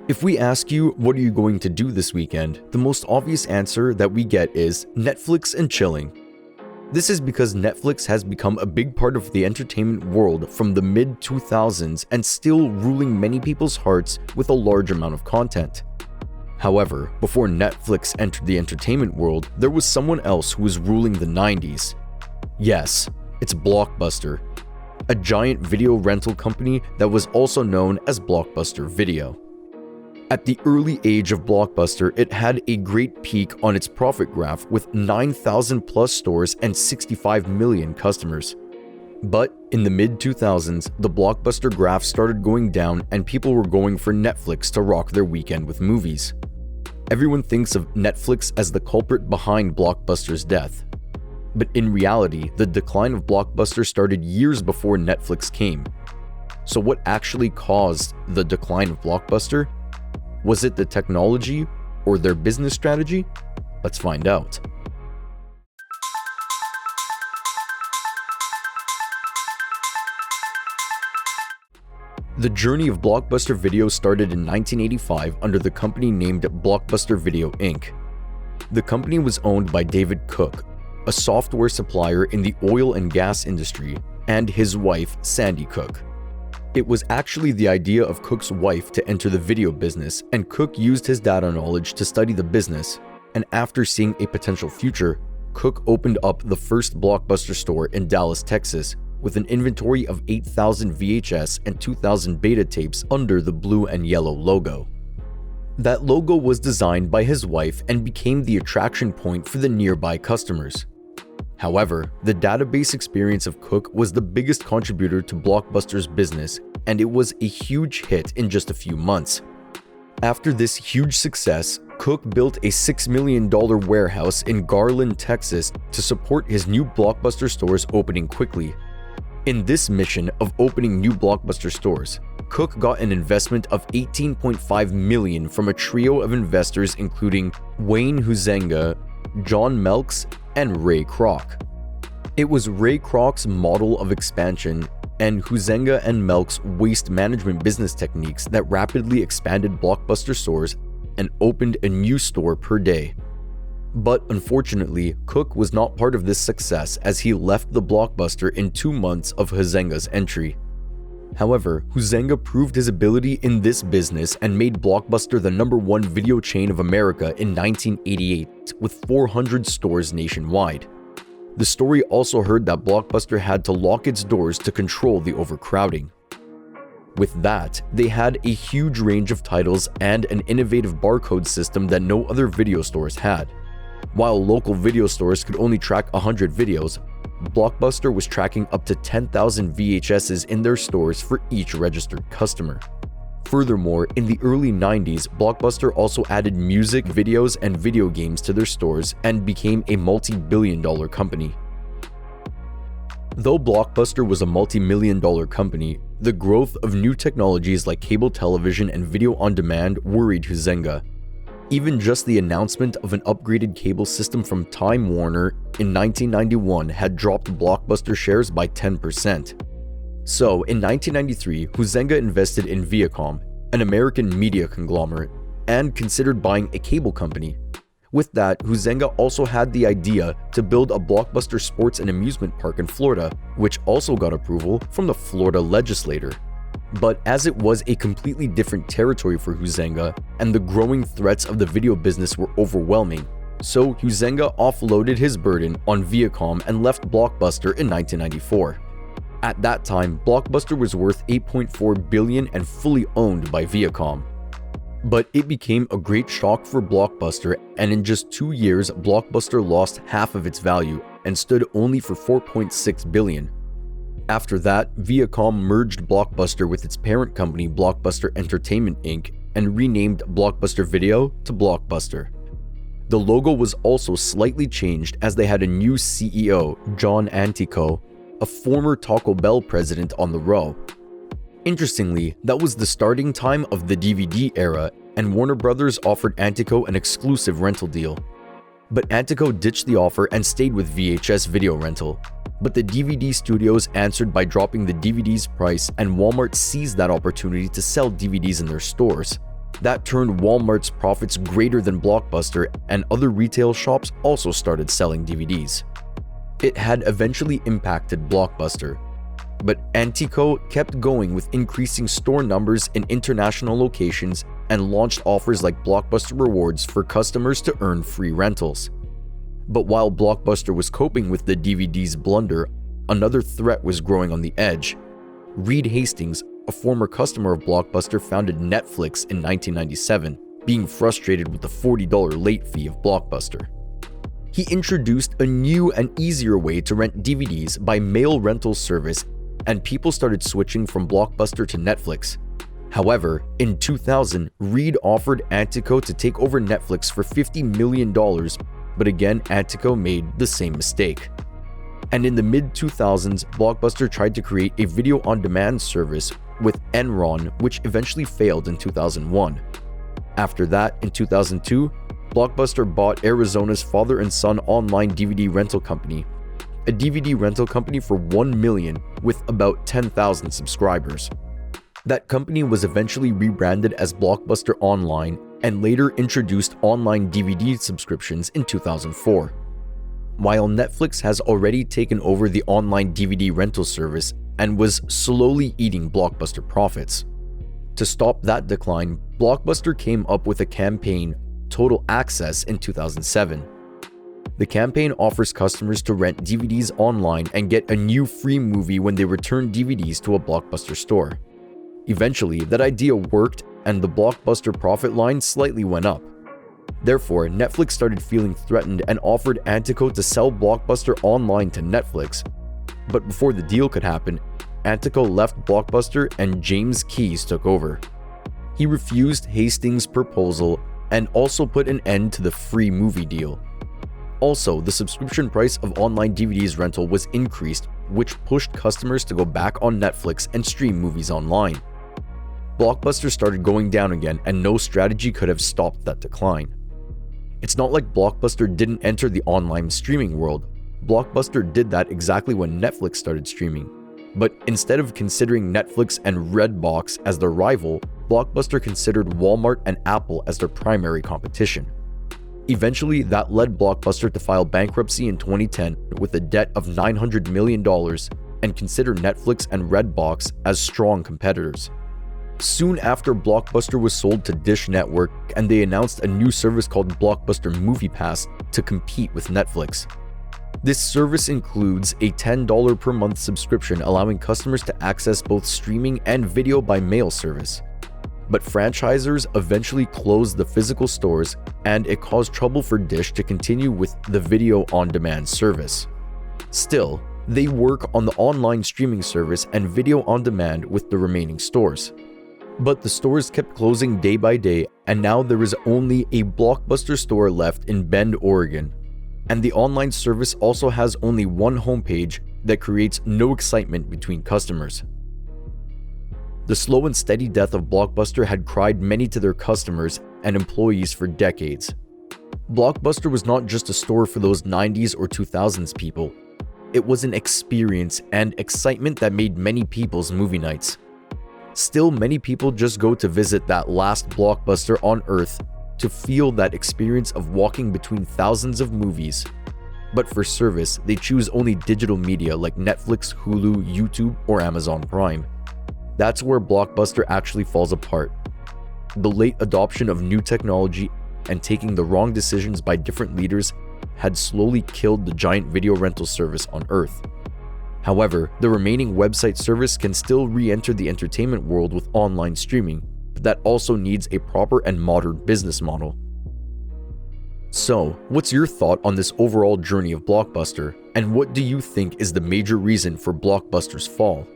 If we ask you, what are you going to do this weekend, the most obvious answer that we get is Netflix and chilling. This is because Netflix has become a big part of the entertainment world from the mid-2000s and still ruling many people's hearts with a large amount of content. However, before Netflix entered the entertainment world, there was someone else who was ruling the 90s. Yes, it's Blockbuster, a giant video rental company that was also known as Blockbuster Video. At the early age of Blockbuster, it had a great peak on its profit graph with 9,000 plus stores and 65 million customers. But in the mid-2000s, the Blockbuster graph started going down and people were going for Netflix to rock their weekend with movies. Everyone thinks of Netflix as the culprit behind Blockbuster's death. But in reality, the decline of Blockbuster started years before Netflix came. So what actually caused the decline of Blockbuster? Was it the technology or their business strategy? Let's find out. The journey of Blockbuster Video started in 1985 under the company named Blockbuster Video Inc. The company was owned by David Cook, a software supplier in the oil and gas industry, and his wife, Sandy Cook. It was actually the idea of Cook's wife to enter the video business, and Cook used his data knowledge to study the business, and after seeing a potential future, Cook opened up the first Blockbuster store in Dallas, Texas, with an inventory of 8,000 VHS and 2,000 beta tapes under the blue and yellow logo. That logo was designed by his wife and became the attraction point for the nearby customers. However, the database experience of Cook was the biggest contributor to Blockbuster's business, and it was a huge hit in just a few months. After this huge success, Cook built a $6 million warehouse in Garland, Texas to support his new Blockbuster stores opening quickly. In this mission of opening new Blockbuster stores, Cook got an investment of $18.5 million from a trio of investors including Wayne Huizenga, John Melks, and Ray Kroc. It was Ray Kroc's model of expansion and Huizenga and Melk's waste management business techniques that rapidly expanded Blockbuster stores and opened a new store per day. But unfortunately, Cook was not part of this success as he left the Blockbuster in 2 months of Huizenga's entry. However, Huizenga proved his ability in this business and made Blockbuster the #1 video chain of America in 1988 with 400 stores nationwide. The story also heard that Blockbuster had to lock its doors to control the overcrowding. With that, they had a huge range of titles and an innovative barcode system that no other video stores had. While local video stores could only track 100 videos, Blockbuster was tracking up to 10,000 VHSs in their stores for each registered customer. Furthermore, in the early 90s, Blockbuster also added music, videos, and video games to their stores and became a multi-billion-dollar company. Though Blockbuster was a multi-million-dollar company, the growth of new technologies like cable television and video on demand worried Huizenga. Even just the announcement of an upgraded cable system from Time Warner in 1991 had dropped Blockbuster shares by 10%. So, in 1993, Huizenga invested in Viacom, an American media conglomerate, and considered buying a cable company. With that, Huizenga also had the idea to build a Blockbuster sports and amusement park in Florida, which also got approval from the Florida legislator. But as it was a completely different territory for Huizenga, and the growing threats of the video business were overwhelming, so Huizenga offloaded his burden on Viacom and left Blockbuster in 1994. At that time, Blockbuster was worth $8.4 billion and fully owned by Viacom. But it became a great shock for Blockbuster, and in just 2 years, Blockbuster lost half of its value and stood only for $4.6 billion. After that, Viacom merged Blockbuster with its parent company Blockbuster Entertainment Inc. and renamed Blockbuster Video to Blockbuster. The logo was also slightly changed as they had a new CEO, John Antico, a former Taco Bell president on the row. Interestingly, that was the starting time of the DVD era, and Warner Brothers offered Antico an exclusive rental deal. But Antico ditched the offer and stayed with VHS video rental. But the DVD studios answered by dropping the DVD's price, and Walmart seized that opportunity to sell DVDs in their stores. That turned Walmart's profits greater than Blockbuster, and other retail shops also started selling DVDs. It had eventually impacted Blockbuster, but Antico kept going with increasing store numbers in international locations and launched offers like Blockbuster Rewards for customers to earn free rentals. But while Blockbuster was coping with the DVD's blunder, another threat was growing on the edge. Reed Hastings, a former customer of Blockbuster, founded Netflix in 1997, being frustrated with the $40 late fee of Blockbuster. He introduced a new and easier way to rent DVDs by mail rental service, and people started switching from Blockbuster to Netflix. However, in 2000, Reed offered Antico to take over Netflix for $50 million, but again, Antico made the same mistake. And in the mid-2000s, Blockbuster tried to create a video-on-demand service with Enron, which eventually failed in 2001. After that, in 2002, Blockbuster bought Arizona's father and son online DVD rental company, a DVD rental company for $1 million with about 10,000 subscribers. That company was eventually rebranded as Blockbuster Online and later introduced online DVD subscriptions in 2004. While Netflix has already taken over the online DVD rental service and was slowly eating Blockbuster profits. To stop that decline, Blockbuster came up with a campaign, Total Access, in 2007. The campaign offers customers to rent DVDs online and get a new free movie when they return DVDs to a Blockbuster store. Eventually, that idea worked and the Blockbuster profit line slightly went up. Therefore, Netflix started feeling threatened and offered Antico to sell Blockbuster online to Netflix. But before the deal could happen, Antico left Blockbuster and James Keyes took over. He refused Hastings' proposal and also put an end to the free movie deal. Also, the subscription price of online DVDs rental was increased, which pushed customers to go back on Netflix and stream movies online. Blockbuster started going down again, and no strategy could have stopped that decline. It's not like Blockbuster didn't enter the online streaming world. Blockbuster did that exactly when Netflix started streaming. But instead of considering Netflix and Redbox as their rival, Blockbuster considered Walmart and Apple as their primary competition. Eventually, that led Blockbuster to file bankruptcy in 2010 with a debt of $900 million and consider Netflix and Redbox as strong competitors. Soon after, Blockbuster was sold to Dish Network, and they announced a new service called Blockbuster Movie Pass to compete with Netflix. This service includes a $10 per month subscription, allowing customers to access both streaming and video by mail service. But franchisors eventually closed the physical stores, and it caused trouble for Dish to continue with the video-on-demand service. Still, they work on the online streaming service and video-on-demand with the remaining stores. But the stores kept closing day by day, and now there is only a Blockbuster store left in Bend, Oregon. And the online service also has only one homepage that creates no excitement between customers. The slow and steady death of Blockbuster had cried many to their customers and employees for decades. Blockbuster was not just a store for those 90s or 2000s people. It was an experience and excitement that made many people's movie nights. Still, many people just go to visit that last Blockbuster on Earth to feel that experience of walking between thousands of movies. But for service, they choose only digital media like Netflix, Hulu, YouTube, or Amazon Prime. That's where Blockbuster actually falls apart. The late adoption of new technology and taking the wrong decisions by different leaders had slowly killed the giant video rental service on Earth. However, the remaining website service can still re-enter the entertainment world with online streaming, but that also needs a proper and modern business model. So, what's your thought on this overall journey of Blockbuster, and what do you think is the major reason for Blockbuster's fall?